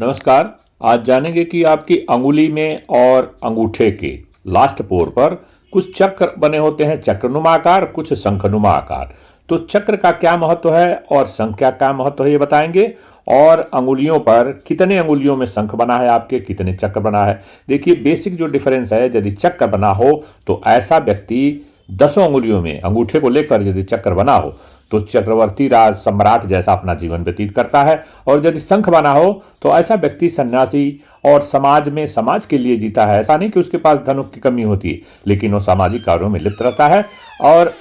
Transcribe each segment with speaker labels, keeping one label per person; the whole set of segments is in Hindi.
Speaker 1: नमस्कार। आज जानेंगे कि आपकी अंगुली में और अंगूठे के लास्ट पोर पर कुछ चक्र बने होते हैं, चक्रनुमा आकार, कुछ शंखनुमा आकार। तो चक्र का क्या महत्व है और शंख का क्या महत्व है ये बताएंगे। और अंगुलियों पर कितने अंगुलियों में शंख बना है, आपके कितने चक्र बना है। देखिए बेसिक जो डिफरेंस है, यदि चक्र बना हो तो ऐसा व्यक्ति 10 अंगुलियों में अंगूठे को लेकर यदि चक्र बना हो तो चक्रवर्ती राज सम्राट जैसा अपना जीवन व्यतीत करता है। और यदि शंख बना हो तो ऐसा व्यक्ति सन्यासी और समाज में समाज के लिए जीता है। ऐसा नहीं कि उसके पास धन की कमी होती है, लेकिन वो सामाजिक कार्यों में लिप्त रहता है। और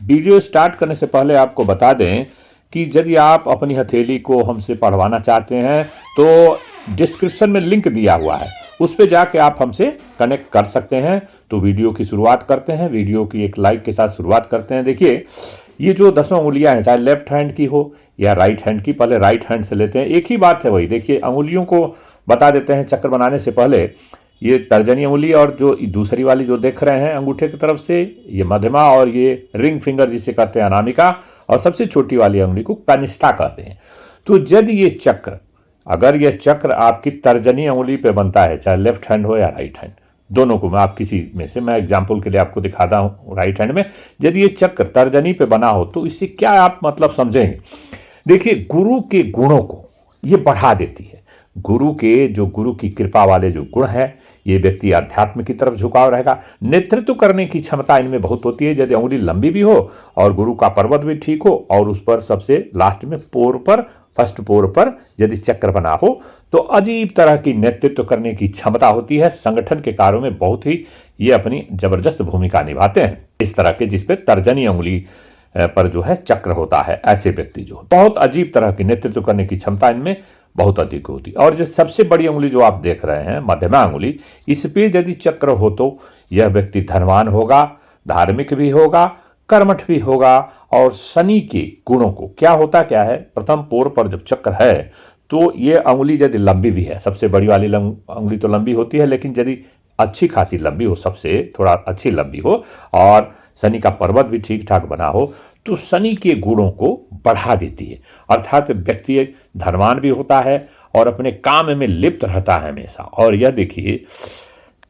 Speaker 1: वीडियो स्टार्ट करने से पहले आपको बता दें कि यदि आप अपनी हथेली को हमसे पढ़वाना चाहते हैं तो डिस्क्रिप्शन में लिंक दिया हुआ है, उस पर जाके आप हमसे कनेक्ट कर सकते हैं। तो वीडियो की शुरुआत करते हैं, वीडियो की एक लाइक के साथ शुरुआत करते हैं। देखिए ये जो 10 अंगुलियां हैं, चाहे लेफ्ट हैंड की हो या राइट हैंड की, पहले राइट हैंड से लेते हैं। एक ही बात है वही। देखिए अंगुलियों को बता देते हैं चक्र बनाने से पहले। ये तर्जनी अंगुली और जो दूसरी वाली जो देख रहे हैं अंगूठे की तरफ से, ये मध्यमा, और ये रिंग फिंगर जिसे कहते हैं अनामिका, और सबसे छोटी वाली अंगुली को कनिष्ठा कहते हैं। तो यदि ये चक्र, अगर यह चक्र आपकी तर्जनी अंगुली पे बनता है, चाहे लेफ्ट हैंड हो या राइट हैंड, दोनों को मैं आप किसी में से, मैं एग्जाम्पल के लिए आपको दिखाता हूं राइट हैंड में, यदि ये चक्र तर्जनी पे बना हो तो इससे क्या आप मतलब समझेंगे। देखिए गुरु के गुणों को ये बढ़ा देती है। गुरु की कृपा वाले जो गुण है, ये व्यक्ति अध्यात्म की तरफ झुकाव रहेगा। नेतृत्व करने की क्षमता इनमें बहुत होती है। यदि अंगुली लंबी भी हो और गुरु का पर्वत भी ठीक हो और उस पर सबसे लास्ट में पोर पर, फर्स्ट पोर पर यदि चक्र बना हो तो अजीब तरह की नेतृत्व करने की क्षमता होती है। संगठन के कार्यों में बहुत ही ये अपनी जबरदस्त भूमिका निभाते हैं। इस तरह के जिसपे तर्जनी अंगुली पर जो है चक्र होता है, ऐसे व्यक्ति जो बहुत अजीब तरह की नेतृत्व करने की क्षमता इनमें बहुत अधिक होती है। और जो सबसे बड़ी अंगुली जो आप देख रहे हैं, मध्यमा अंगुली, इस पे यदि चक्र हो तो यह व्यक्ति धनवान होगा, धार्मिक भी होगा, कर्मठ भी होगा। और शनि के गुणों को क्या क्या है, प्रथम पोर पर जब चक्र है तो ये अंगुली यदि लंबी भी है, सबसे बड़ी वाली अंगुली तो लंबी होती है, लेकिन यदि अच्छी खासी लंबी हो, सबसे थोड़ा अच्छी लंबी हो, और शनि का पर्वत भी ठीक ठाक बना हो, तो शनि के गुणों को बढ़ा देती है। अर्थात व्यक्ति धनवान भी होता है और अपने काम में लिप्त रहता है हमेशा। और यह देखिए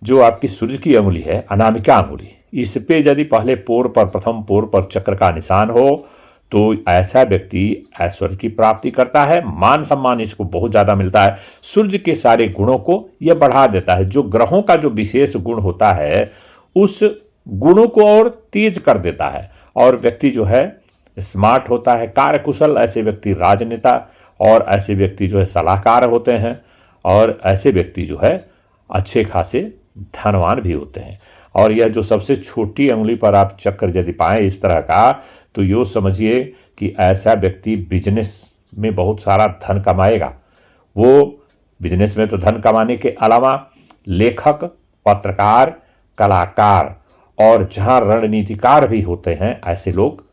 Speaker 1: जो आपकी सूर्य की अंगुली है, अनामिका अंगुली, इस पे यदि पहले पोर पर, प्रथम पोर पर चक्र का निशान हो तो ऐसा व्यक्ति ऐश्वर्य की प्राप्ति करता है, मान सम्मान इसको बहुत ज्यादा मिलता है। सूर्य के सारे गुणों को यह बढ़ा देता है। जो ग्रहों का जो विशेष गुण होता है उस गुणों को और तेज कर देता है। और व्यक्ति जो है स्मार्ट होता है, कार्यकुशल। ऐसे व्यक्ति राजनेता और ऐसे व्यक्ति जो है सलाहकार होते हैं। और ऐसे व्यक्ति जो है अच्छे खासे धनवान भी होते हैं। और यह जो सबसे छोटी अंगुली पर आप चक्र यदि पाएं इस तरह का, तो यो समझिए कि ऐसा व्यक्ति बिजनेस में बहुत सारा धन कमाएगा। वो बिजनेस में तो धन कमाने के अलावा लेखक, पत्रकार, कलाकार और जहां रणनीतिकार भी होते हैं, ऐसे लोग,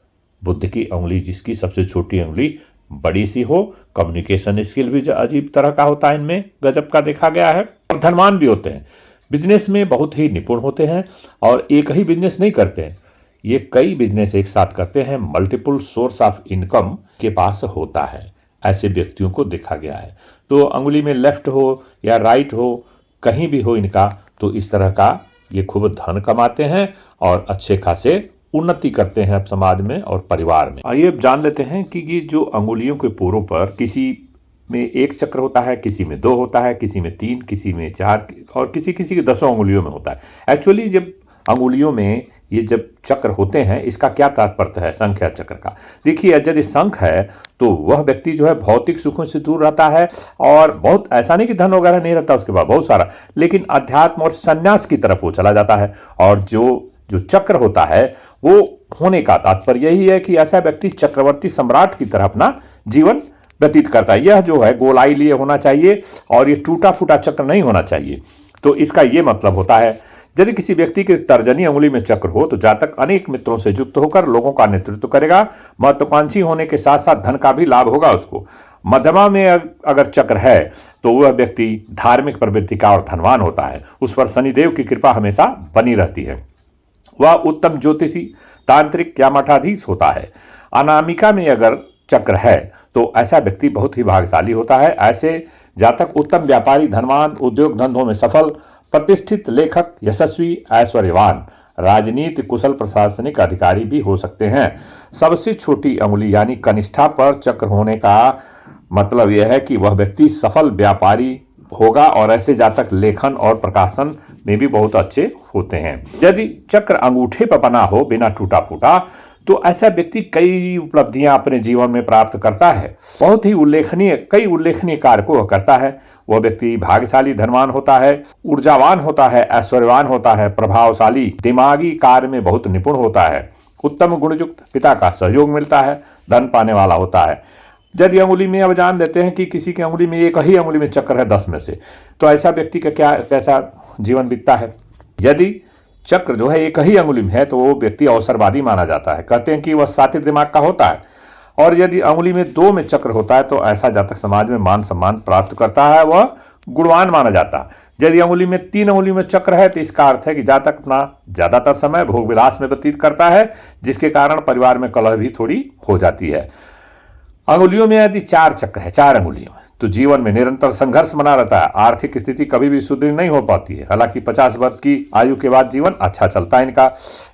Speaker 1: बुद्ध की अंगुली जिसकी सबसे छोटी अंगुली बड़ी सी हो, कम्युनिकेशन स्किल भी अजीब तरह का होता है, इनमें गजब का देखा गया है। और धनवान भी होते हैं, बिजनेस में बहुत ही निपुण होते हैं। और एक ही बिजनेस नहीं करते हैं, ये कई बिजनेस एक साथ करते हैं। मल्टीपल सोर्स ऑफ इनकम के पास होता है, ऐसे व्यक्तियों को देखा गया है। तो अंगुली में लेफ्ट हो या राइट हो, कहीं भी हो इनका, तो इस तरह का ये खूब धन कमाते हैं और अच्छे खासे उन्नति करते हैं समाज में और परिवार में। आइए अब जान लेते हैं कि ये जो अंगुलियों के पोरों पर किसी में एक चक्र होता है, किसी में 2 होता है, किसी में 3, किसी में 4 और किसी के 10 अंगुलियों में होता है। एक्चुअली जब अंगुलियों में ये जब चक्र होते हैं, इसका क्या तात्पर्य है संख्या चक्र का। देखिए यदि शंख है तो वह व्यक्ति जो है भौतिक सुखों से दूर रहता है, और बहुत ऐसा नहीं कि धन वगैरह नहीं रहता उसके बाद बहुत सारा, लेकिन अध्यात्म और संन्यास की तरफ वो चला जाता है। और जो चक्र होता है वो होने का तात्पर्य यही है कि ऐसा व्यक्ति चक्रवर्ती सम्राट की तरह अपना जीवन व्यतीत करता है। यह जो है गोलाई लिए होना चाहिए और ये टूटा फूटा चक्र नहीं होना चाहिए। तो इसका ये मतलब होता है, यदि किसी व्यक्ति के तर्जनी अंगुली में चक्र हो तो जातक अनेक मित्रों से युक्त होकर लोगों का नेतृत्व करेगा। महत्वाकांक्षी होने के साथ साथ धन का भी लाभ होगा उसको। मध्यमा में अगर चक्र है तो वह व्यक्ति धार्मिक प्रवृत्ति का और धनवान होता है। उस पर शनिदेव की कृपा हमेशा बनी रहती है। वह उत्तम ज्योतिषी, तांत्रिक या मठाधीश होता है। अनामिका में अगर चक्र है तो ऐसा व्यक्ति बहुत ही भाग्यशाली होता है। ऐसे जातक उत्तम व्यापारी, धनवान, उद्योग धंधों में सफल, प्रतिष्ठित लेखक, यशस्वी, ऐश्वर्यवान, राजनीति कुशल, प्रशासनिक अधिकारी भी हो सकते हैं। सबसे छोटी अंगुली यानी कनिष्ठा पर चक्र होने का मतलब यह है कि वह व्यक्ति सफल व्यापारी होगा और ऐसे जातक लेखन और प्रकाशन में भी बहुत अच्छे होते हैं। यदि चक्र अंगूठे पर बना हो बिना टूटा फूटा तो ऐसा व्यक्ति कई उपलब्धियां अपने जीवन में प्राप्त करता है। बहुत ही कई उल्लेखनीय कार्य को वह करता है। वह व्यक्ति भाग्यशाली, धनवान होता है, ऊर्जावान होता है, ऐश्वर्यवान होता है, प्रभावशाली, दिमागी कार्य में बहुत निपुण होता है, उत्तम गुणयुक्त, पिता का सहयोग मिलता है, धन पाने वाला होता है। यदि अंगुली में अब जान लेते हैं कि किसी की अंगुली में एक ही अंगुली में चक्र है 10 में से, तो ऐसा व्यक्ति का कैसा जीवन बीतता है। यदि चक्र जो है एक ही अंगुली में है तो वो व्यक्ति अवसरवादी माना जाता है। कहते हैं कि वह सातिर दिमाग का होता है। और यदि अंगुली में 2 में चक्र होता है तो ऐसा जातक समाज में मान सम्मान प्राप्त करता है, वह गुणवान माना जाता है। यदि अंगुली में 3 अंगुली में चक्र है तो इसका अर्थ है कि जातक अपना ज्यादातर समय भोग विलास में व्यतीत करता है, जिसके कारण परिवार में कलह भी थोड़ी हो जाती है। अंगुलियों में यदि 4 चक्र है, 4 अंगुलियों में, तो जीवन में निरंतर संघर्ष बना रहता है। आर्थिक स्थिति कभी भी सुदृढ़ नहीं हो पाती है। हालांकि 50 वर्ष की आयु के बाद जीवन अच्छा चलता है इनका।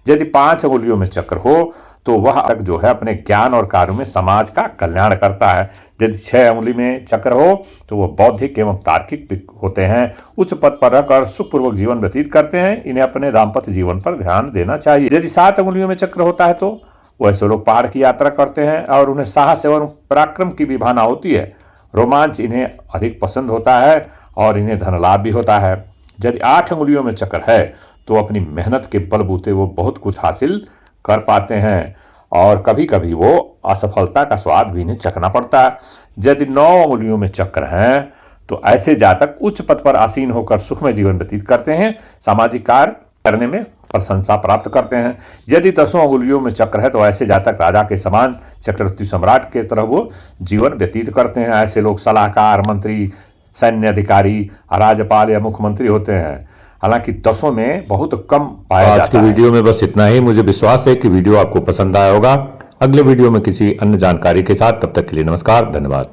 Speaker 1: यदि 5 अंगुलियों में चक्र हो तो वह जो है अपने ज्ञान और कार्यों में समाज का कल्याण करता है। यदि 6 अंगुली में चक्र हो तो वह बौद्धिक एवं तार्किक होते हैं, उच्च पद पर रहकर सुखपूर्वक जीवन व्यतीत करते हैं। इन्हें अपने दाम्पत्य जीवन पर ध्यान देना चाहिए। यदि 7 अंगुलियों में चक्र होता है तो वैसे लोग पहाड़ की यात्रा करते हैं और उन्हें साहस एवं पराक्रम की भी भावना होती है। रोमांच इन्हें अधिक पसंद होता है और इन्हें धन लाभ भी होता है। यदि 8 अंगुलियों में चक्र है तो अपनी मेहनत के बलबूते वो बहुत कुछ हासिल कर पाते हैं और कभी कभी वो असफलता का स्वाद भी इन्हें चखना पड़ता है। यदि 9 अंगुलियों में चक्र हैं तो ऐसे जातक उच्च पद पर आसीन होकर सुखमय जीवन व्यतीत करते हैं, सामाजिक कार्य करने में प्रशंसा प्राप्त करते हैं। यदि 10 अंगुलियों में चक्र है तो ऐसे जातक राजा के समान चक्रवर्ती सम्राट के तरह वो जीवन व्यतीत करते हैं। ऐसे लोग सलाहकार, मंत्री, सैन्य अधिकारी, राज्यपाल या मुख्यमंत्री होते हैं। हालांकि 10 में बहुत कम पाया जाता है। आज के वीडियो में बस इतना ही। मुझे विश्वास है कि वीडियो आपको पसंद आया होगा। अगले वीडियो में किसी अन्य जानकारी के साथ, तब तक के लिए नमस्कार, धन्यवाद।